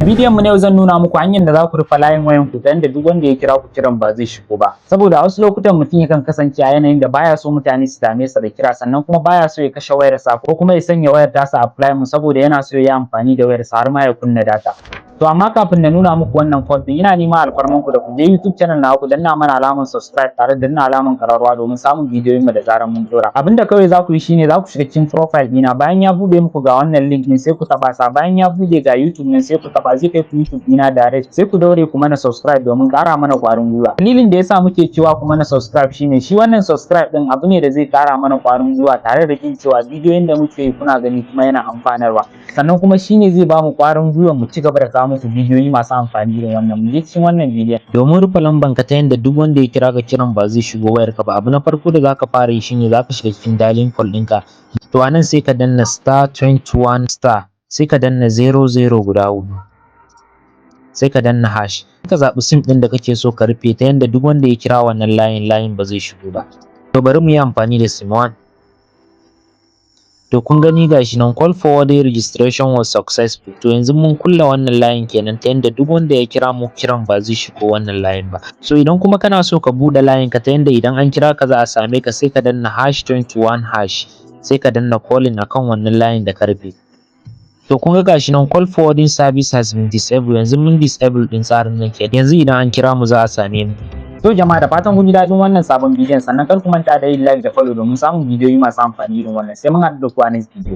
bidiyon mu ne zan nuna muku hanyar da za ku rufe layin wayan ku ta yanda duk wanda ya kira ku kiran ba zai shigo ba. Saboda a wasu lokutan mutum yakan kasance a yanayin da baya so mutane su dame sa da kira, sannan kuma baya so ya kashe wayarsa ko kuma ya sanya wayar tasa a flight mode saboda yana so ya yi amfani da wayarsa har ma ya kunna data. To amma kafin na nuna muku wannan code din, ina neman alfarman ku da ku je YouTube channel na ku danna mana alamar subscribe tare da danna alamar kararrawa domin samun bidiyoyin mu da zaran mun dora. Abinda kawai za ku yi shine za ku shiga cikin profile dina, bayan ya bude muku ga wannan link ne sai ku taba sa, bayan ya bude ga YouTube ne sai ku taba, zai kai ku YouTube dina direct. Sai ku daure ku mana subscribe domin kara mana kwarin gwiwa. Dalilin da yasa muke cewa ku mana subscribe shine shi wannan subscribe din abu ne da zai kara mana kwarin gwiwa tare da kin cewa bidiyoyin da muke yi kuna gani kuma yana amfanarwa. Sannan kuma shine zai ba mu kwarin gwiwa mu ci gaba da kawo muku bidiyoyi masu amfani da wannan. Mu je cikin wannan bidiyon. Domin rufe lamban ka ta yanda duk wanda ya kira ka kiran ba zai shigo wayar ka ba, abu na farko da zaka fara yi shine zaka shiga cikin dialing call ɗinka. To anan sai ka danna *21* sai ka danna 00 guda 4 sai ka danna hash. Ka zaɓi sim ɗin da kake so ka rufe ta yanda duk wanda ya kira wannan layin ba zai shigo ba. To bari mu yi amfani da sim 1. To kun gani gashi nan call forwarding registration was successful. To yanzu mun kulle wannan layin kenan ta yanda duk wanda ya kira mu kiran ba zai shigo wannan layin ba. So idan kuma kana so ka buɗe layin ka ta yanda idan an kira ka za a same ka, sai ka danna *21# sai ka danna calling akan wannan layin da ka rufe. To kun ga gashi nan call forwarding service has been disabled, yanzu mun disable din tsarin nan kenan. Yanzu idan an kira mu za a same mu. To jama'a, da fatan kun ji daɗin wannan sabon bidiyon, sannan kar ku manta da yin like da follow domin samun bidiyoyi masu amfani irin wannan. Sai mun haɗu da ku a next video.